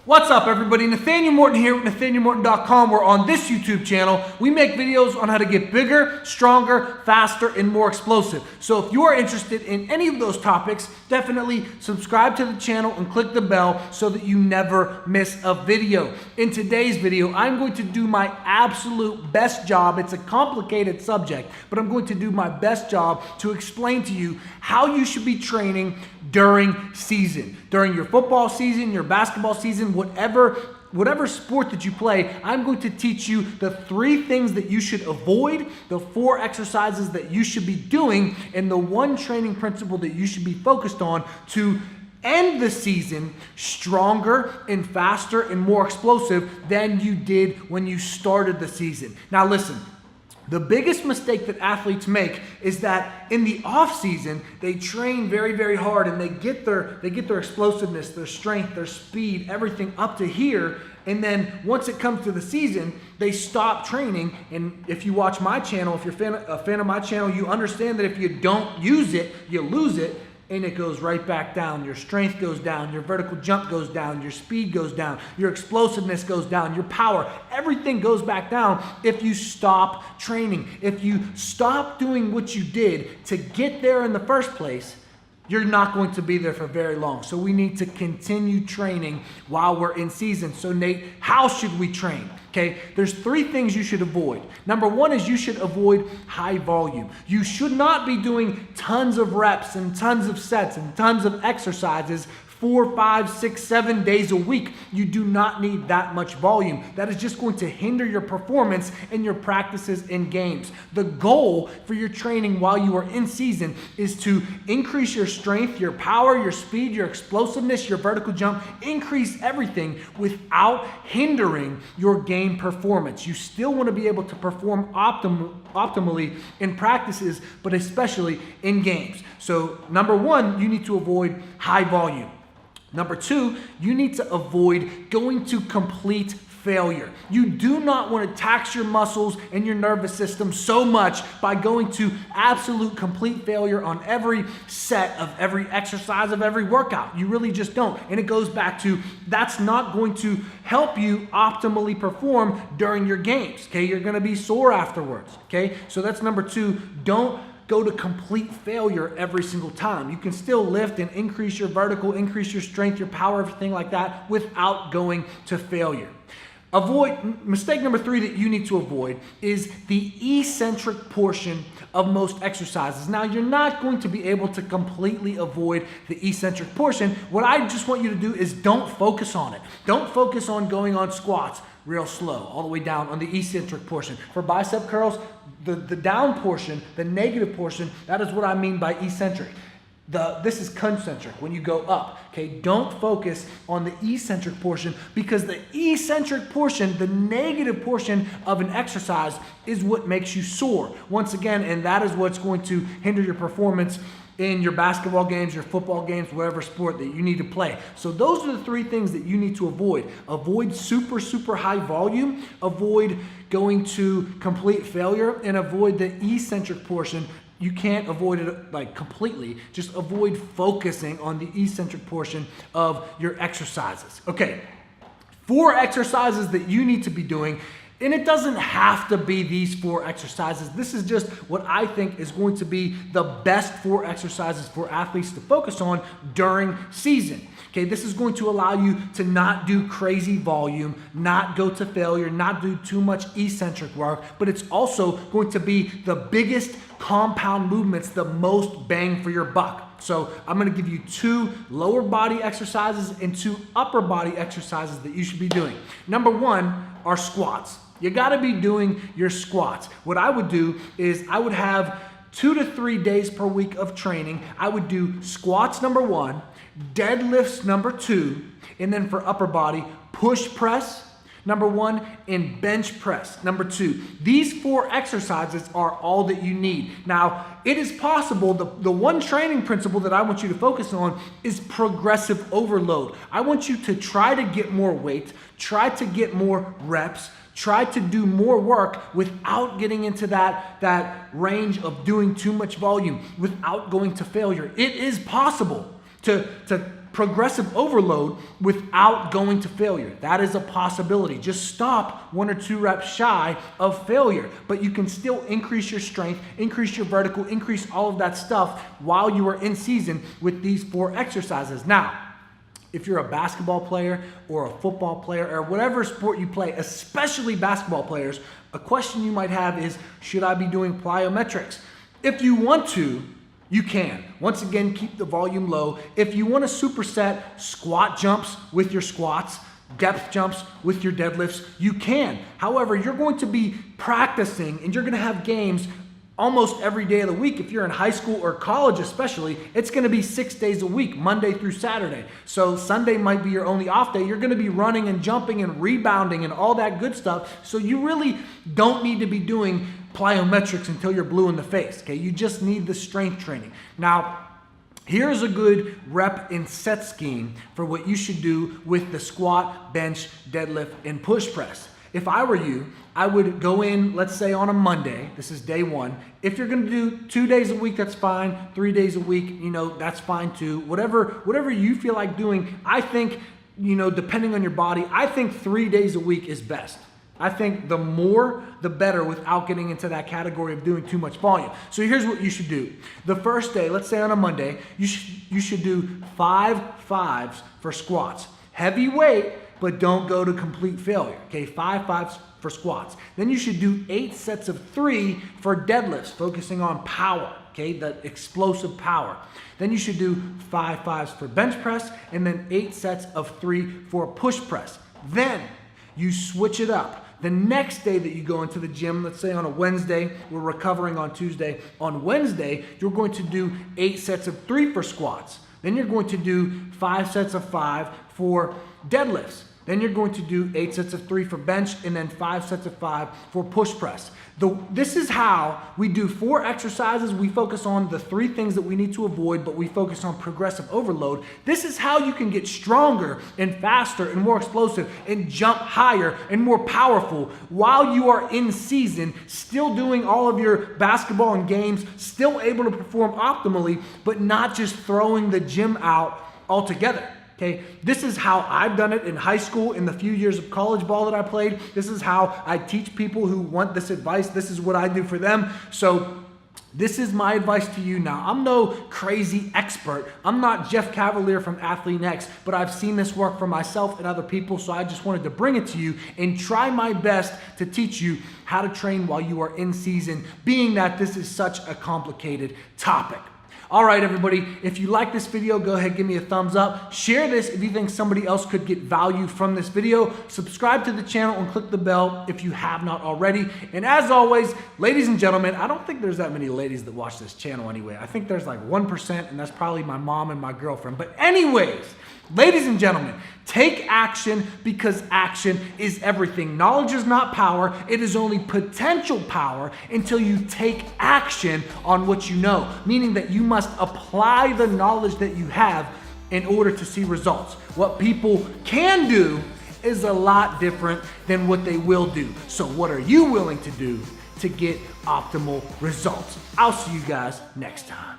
What's up, everybody? Nathaniel Morton here with NathanielMorton.com. We're on this YouTube channel. We make videos on how to get bigger, stronger, faster, and more explosive. So if you are interested in any of those topics, definitely subscribe to the channel and click the bell so that you never miss a video. In today's video, I'm going to do my absolute best job. It's a complicated subject, but I'm going to do my best job to explain to you how you should be training during season. During your football season, your basketball season, whatever sport that you play, I'm going to teach you the 3 things that you should avoid, the 4 exercises that you should be doing, and the 1 training principle that you should be focused on to end the season stronger and faster and more explosive than you did when you started the season. Now listen, the biggest mistake that athletes make is that in the off season, they train very, very hard and they get their explosiveness, their strength, their speed, everything up to here. And then once it comes to the season, they stop training. And if you watch my channel, if you're a fan of my channel, you understand that if you don't use it, you lose it. And it goes right back down. Your strength goes down, your vertical jump goes down, your speed goes down, your explosiveness goes down, your power, everything goes back down if you stop training. If you stop doing what you did to get there in the first place, you're not going to be there for very long. So we need to continue training while we're in season. So Nate, how should we train? Okay, there's 3 things you should avoid. Number 1 is you should avoid high volume. You should not be doing tons of reps and tons of sets and tons of exercises 4, 5, 6, 7 days a week. You do not need that much volume. That is just going to hinder your performance in your practices and games. The goal for your training while you are in season is to increase your strength, your power, your speed, your explosiveness, your vertical jump, increase everything without hindering your game performance. You still want to be able to perform optimally in practices, but especially in games. So number 1, you need to avoid high volume. Number 2, you need to avoid going to complete failure. You do not want to tax your muscles and your nervous system so much by going to absolute complete failure on every set of every exercise of every workout. You really just don't. And it goes back to that's not going to help you optimally perform during your games. Okay, you're going to be sore afterwards. Okay, so that's number 2. Don't go to complete failure every single time. You can still lift and increase your vertical, increase your strength, your power, everything like that without going to failure. Mistake number 3 that you need to avoid is the eccentric portion of most exercises. Now, you're not going to be able to completely avoid the eccentric portion. What I just want you to do is don't focus on it. Don't focus on going on squats real slow, all the way down on the eccentric portion. For bicep curls, the down portion, the negative portion, that is what I mean by eccentric. This is concentric, when you go up. Okay, don't focus on the eccentric portion, because the eccentric portion, the negative portion of an exercise, is what makes you sore. Once again, and that is what's going to hinder your performance in your basketball games, your football games, whatever sport that you need to play. So those are the 3 things that you need to avoid. Avoid super, super high volume, avoid going to complete failure, and avoid the eccentric portion. You can't avoid it like completely. Just avoid focusing on the eccentric portion of your exercises. Okay, 4 exercises that you need to be doing. And it doesn't have to be these 4 exercises. This is just what I think is going to be the best 4 exercises for athletes to focus on during season. Okay, this is going to allow you to not do crazy volume, not go to failure, not do too much eccentric work, but it's also going to be the biggest compound movements, the most bang for your buck. So I'm going to give you 2 lower body exercises and 2 upper body exercises that you should be doing. Number 1 are squats. You got to be doing your squats. What I would do is I would have 2 to 3 days per week of training. I would do squats number 1, deadlifts number 2, and then for upper body, push press number 1 and bench press number 2. These 4 exercises are all that you need. Now, it is possible, the 1 training principle that I want you to focus on is progressive overload. I want you to try to get more weight, try to get more reps, try to do more work without getting into that range of doing too much volume, without going to failure. It is possible to progressive overload without going to failure. That is a possibility. Just stop 1 or 2 reps shy of failure, but you can still increase your strength, increase your vertical, increase all of that stuff while you are in season with these 4 exercises. Now, if you're a basketball player or a football player or whatever sport you play, especially basketball players, a question you might have is, should I be doing plyometrics? If you want to, you can. Once again, keep the volume low. If you want to superset squat jumps with your squats, depth jumps with your deadlifts, you can. However, you're going to be practicing and you're going to have games almost every day of the week. If you're in high school or college especially, it's going to be 6 days a week, Monday through Saturday. So Sunday might be your only off day. You're going to be running and jumping and rebounding and all that good stuff. So you really don't need to be doing plyometrics until you're blue in the face, okay? You just need the strength training. Now, here's a good rep and set scheme for what you should do with the squat, bench, deadlift, and push press. If I were you, I would go in, let's say on a Monday, this is day 1. If you're gonna do 2 days a week, that's fine. 3 days a week, that's fine too. Whatever you feel like doing, I think, depending on your body, I think 3 days a week is best. I think the more, the better without getting into that category of doing too much volume. So here's what you should do. The first day, let's say on a Monday, you should do 5 fives for squats. Heavy weight, but don't go to complete failure, okay? 5 fives for squats. Then you should do 8 sets of 3 for deadlifts, focusing on power, okay? The explosive power. Then you should do 5 fives for bench press, and then 8 sets of 3 for push press. Then you switch it up. The next day that you go into the gym, let's say on a Wednesday, we're recovering on Tuesday. On Wednesday, you're going to do 8 sets of 3 for squats. Then you're going to do 5 sets of 5 for deadlifts. Then you're going to do 8 sets of 3 for bench and then 5 sets of 5 for push press. This is how we do 4 exercises. We focus on the 3 things that we need to avoid, but we focus on progressive overload. This is how you can get stronger and faster and more explosive and jump higher and more powerful while you are in season, still doing all of your basketball and games, still able to perform optimally, but not just throwing the gym out altogether. Okay, this is how I've done it in high school, in the few years of college ball that I played. This is how I teach people who want this advice. This is what I do for them. So this is my advice to you now. I'm no crazy expert. I'm not Jeff Cavalier from Athlete Next, but I've seen this work for myself and other people, so I just wanted to bring it to you and try my best to teach you how to train while you are in season, being that this is such a complicated topic. All right, everybody, if you like this video, go ahead, give me a thumbs up. Share this if you think somebody else could get value from this video. Subscribe to the channel and click the bell if you have not already. And as always, ladies and gentlemen, I don't think there's that many ladies that watch this channel anyway. I think there's like 1%, and that's probably my mom and my girlfriend. But anyways, ladies and gentlemen, take action because action is everything. Knowledge is not power. It is only potential power until you take action on what you know, meaning that you must apply the knowledge that you have in order to see results. What people can do is a lot different than what they will do. So what are you willing to do to get optimal results? I'll see you guys next time.